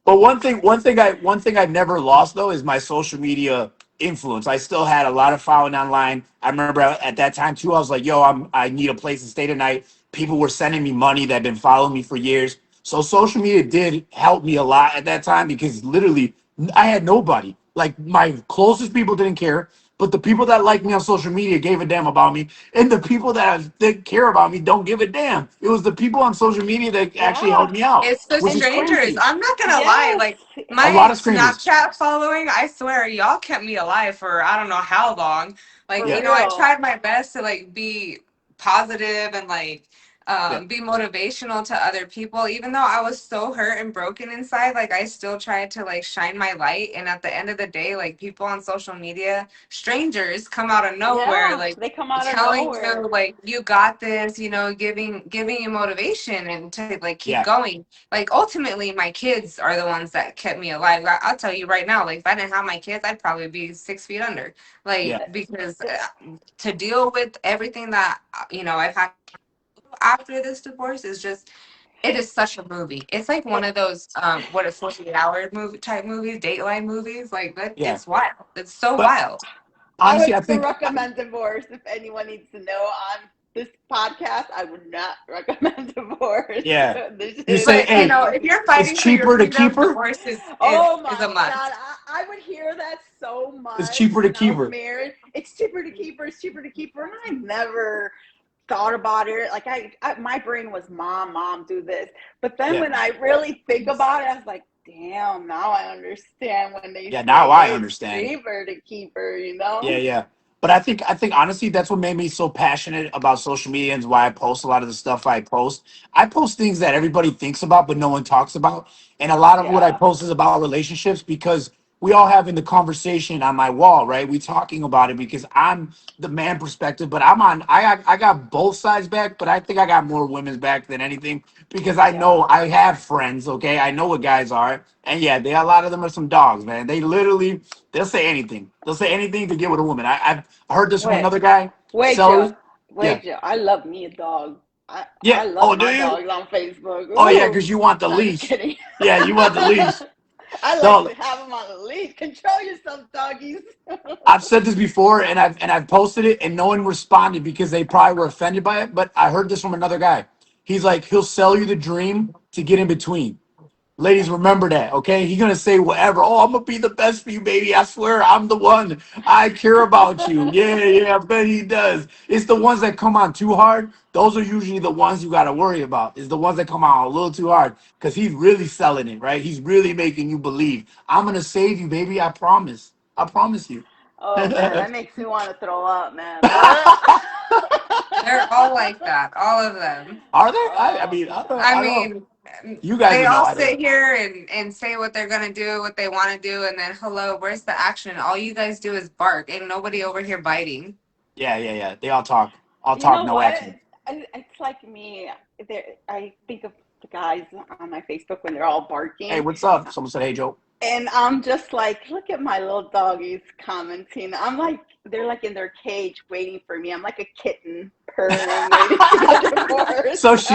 But one thing I never lost though is my social media influence. I still had a lot of following online. I remember at that time too. I was like, "Yo, I need a place to stay tonight." People were sending me money that had been following me for years. So social media did help me a lot at that time because literally I had nobody. Like my closest people didn't care, but the people that like me on social media gave a damn about me, and the people that care about me don't give a damn. It was the people on social media that actually Yeah. helped me out, It's the which is And strangers. crazy. I'm not gonna lie. yes. Like A lot my of strangers. Snapchat following, I swear, y'all kept me alive for I don't know how long. Like, For Yeah, I real. tried my best to like be positive and like yeah, be motivational to other people, even though I was so hurt and broken inside. Like I still tried to like shine my light. And at the end of the day, like people on social media, strangers come out of nowhere, Yeah. like They come out of telling you nowhere. like you got this, giving you motivation and to like keep yeah, going. Like ultimately my kids are the ones that kept me alive. I'll tell you right now, like if I didn't have my kids, I'd probably be 6 feet under. yeah. Like because to deal with everything that I've had after this divorce is just it is such a movie. It's like one of those what a 48-hour movie type movies, Dateline movies. Like that, Yeah. it's wild. It's so But wild. I honestly, would I think recommend divorce if anyone needs to know on this podcast. I would not recommend divorce. yeah. This You is say, But hey, if you're it's fighting for your cheaper to freedom, keep her. divorce is oh is a my God. must. I would hear that so It's much cheaper to when I keep was her. married. It's cheaper to keep her. It's cheaper to keep her, and I never thought about it. Like my brain was, mom, do this. But then Yeah. when I really think about it, I was like, damn, now I understand when they Yeah, now say I it's understand. cheaper to keep her. Yeah, yeah. But I think honestly that's what made me so passionate about social media and why I post a lot of the stuff I post. I post things that everybody thinks about but no one talks about. And a lot of what I Yeah, post is about relationships because we all having the conversation on my wall, right? We talking about it because I'm the man perspective, but I got both sides back, but I think I got more women's back than anything because I know yeah. I have friends, okay? I know what guys are. And yeah, they a lot of them are some dogs, man. They literally they'll say anything. They'll say anything to get with a woman. I've heard this from Wait, another guy. wait, Sellers. Joe. Yeah. Wait, Joe. I love me a dog. Yeah. I love Oh, do my you? dogs on Facebook. Oh, yeah, Ooh. because you want the No, I'm just leash. kidding. Yeah, you want the leash. I like No, to have them on a leash. Control yourself, doggies. I've said this before and I've posted it and no one responded because they probably were offended by it. But I heard this from another guy. He's like, he'll sell you the dream to get in between. Ladies, remember that, okay? He's gonna say whatever. Oh, I'm gonna be the best for you, baby. I swear, I'm the one. I care about you. Yeah, yeah, I bet he does. It's the ones that come on too hard. Those are usually the ones you gotta worry about. Is the ones that come on a little too hard because he's really selling it, right? He's really making you believe. I'm gonna save you, baby. I promise. I promise you. Oh man, Are that makes me want to throw up, man. Ugh. They're all like that, all of them. they? I Oh mean, I don't. I I don't. mean, You guys they would know. all I don't. sit here and say what they're gonna do, what they want to do, and then hello, where's the action? All you guys do is bark. Ain't nobody over here biting. Yeah, yeah, yeah. They all talk. All you talk, know no what? action. It's like me. I think of the guys on my Facebook when they're all Hey, barking, what's up? Someone said, "Hey, Joe." and I'm just like, look at my little doggies commenting. I'm like, they're like in their cage waiting for me. I'm like a kitten purring, waiting to get So divorced.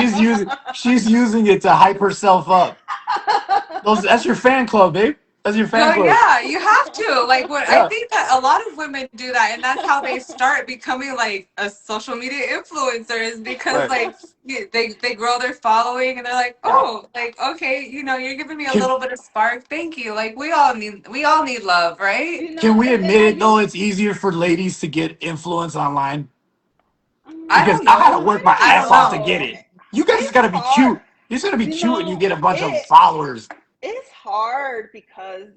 she's using it to hype herself up. That's your fan club, babe. That's your fan No, club. yeah, you have to. Like what I Yeah, think that a lot of women do that and that's how they start becoming like a social media influencer is because right. like they grow their following and they're like, Yeah. "Oh, like okay, you're giving me a Can little bit of spark. Thank you." Like we all need love, right? can we And then admit I it though? used, It's easier for ladies to get influence online I because don't I had to know. I work my don't I ass don't off to know. get know. it. You guys just It's gotta be hard. cute. You just gotta be cute, and you get a bunch of It followers. it's hard because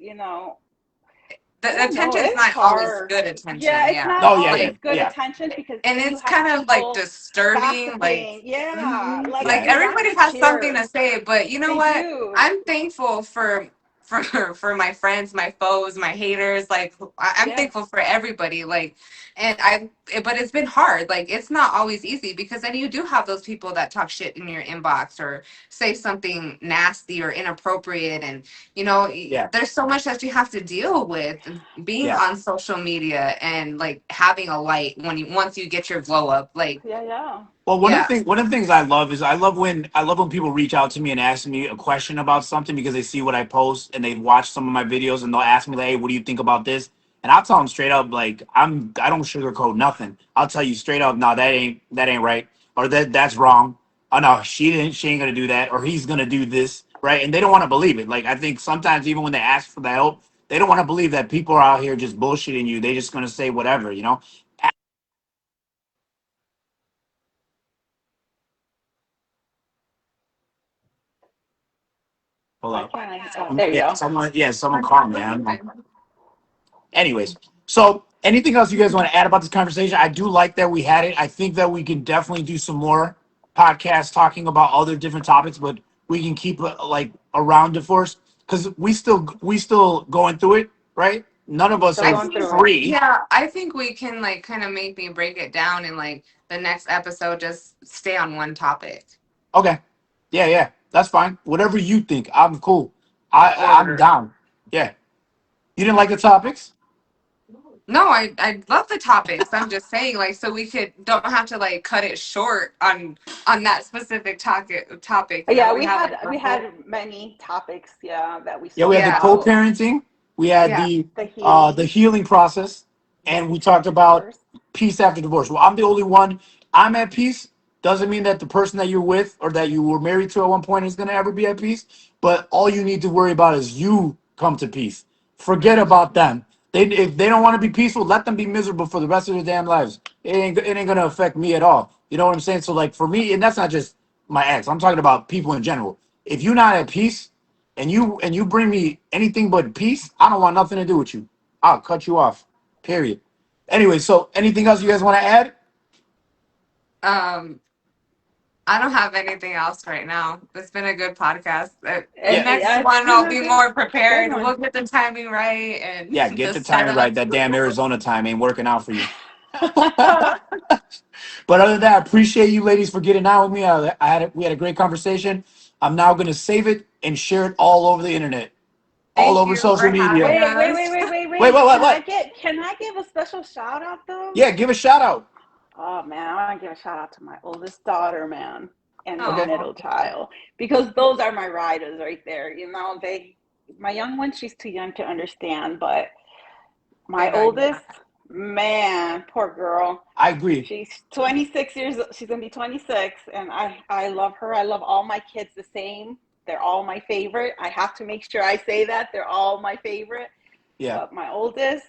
I The don't know. attention's It's not always hard. good Yeah, attention, it's yeah. not Oh yeah, yeah, always Like good yeah, attention because and then you it's have kind of like people disturbing, like gossiping. Yeah, like like yeah, they want everybody to has something cheer. to say, but you know They what? do. I'm thankful for for my friends, my foes, my haters. Like I'm Yes. thankful for everybody. Like, and but it's been hard. Like it's not always easy because then you do have those people that talk shit in your inbox or say something nasty or inappropriate, and yeah, there's so much that you have to deal with being yeah. on social media and like having a light when you once you get your glow up. Like, Yeah, yeah. Well, yeah. one of the things I love is I love when people reach out to me and ask me a question about something because they see what I post and they watch some of my videos and they'll ask me like, "Hey, what do you think about this?" And I'll tell them straight up like I don't sugarcoat nothing. I'll tell you straight up, no, that ain't right, or that's wrong. Oh no, she ain't gonna do that, or he's gonna do this, right? And they don't want to believe it. Like I think sometimes even when they ask for the help, they don't want to believe that people are out here just bullshitting you. They just gonna say whatever, you know. Hold Why up. can't I? Oh, there you Yeah, go. someone called me. I don't know. Anyways, so anything else you guys want to add about this conversation? I do like that we had it. I think that we can definitely do some more podcasts talking about other different topics, but we can keep it like around divorce because we still going through it, right? None of us Still I are going think, through it. free. yeah, I think we can like kind of maybe break it down in like the next episode, just stay on one topic. Okay, yeah, yeah, that's fine. Whatever you think, I'm cool. I'm Or down. Yeah, you didn't like the topics? no, I love the topics. I'm just saying, like, so we could don't have to like cut it short on that specific topic. Yeah, We have like we a whole, had many topics, yeah, that we Yeah, we spoke had the yeah, about. co-parenting, we had yeah. The the healing, healing process, the and we peace talked after about divorce. peace after divorce. Well, I'm the only one. I'm at peace. Doesn't mean that the person that you're with or that you were married to at one point is going to ever be at peace. But all you need to worry about is you come to peace. Forget about them. If they don't want to be peaceful, let them be miserable for the rest of their damn lives. It ain't gonna affect me at all. You know what I'm saying? So like for me, and that's not just my ex. I'm talking about people in general. If you're not at peace and you bring me anything but peace, I don't want nothing to do with you. I'll cut you off. Period. Anyway, so anything else you guys want to add? Um, I don't have anything else right now. It's been a good podcast. The Yeah. next Yeah, it's one, been I'll a be good more good prepared. one. We'll get the timing right and Yeah, get the the timing right. setup. That damn Arizona time ain't working out for you. But other than that, I appreciate you ladies for getting on with me. We had a great conversation. I'm now gonna save it and share it all over the internet, all Thank over you social for media. having Wait, wait, us. wait, wait, wait, Wait, wait. what, what, what? Can I give a special shout out though? Yeah, give a shout out. Oh man, I want to give a shout out to my oldest daughter, man, and my Okay. Oh, middle child because those are my riders right there. My young one, she's too young to understand, but they my know you oldest, got it. man, poor girl. I agree. She's 26 years. She's gonna be 26, and I love her. I love all my kids the same. They're all my favorite. I have to make sure I say that they're all my favorite. Yeah, But my oldest,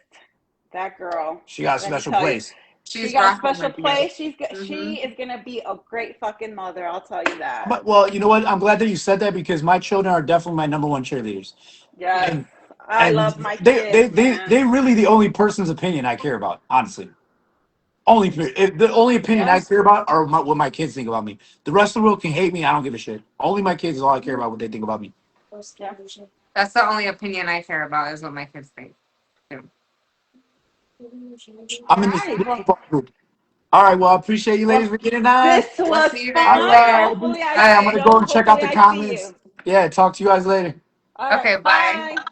that girl, she got a let me special tell you, place. she She's got a rocking special with you. place. She is gonna be a great fucking mother. I'll tell you that. Well, you know what? I'm glad that you said that because my children are definitely my number one cheerleaders, Yes, and I and love my they they kids, they man. they really the only person's opinion I care about. Honestly, the only opinion I Yep. care about are what my kids think about me. The rest of the world can hate me. I don't give a shit. Only my kids is all I care about. What they think about me. Yep. That's the only opinion I care about is what my kids think. Too. I'm All in the right. same Well, group. All right. Well, I appreciate you ladies well, for getting on. this We'll was see you All next fun. right. year. Hopefully, Hey, I'm Bye. gonna go and check out hopefully the I see comments. you. Yeah. Talk to you guys later. All right. Okay, bye. Bye.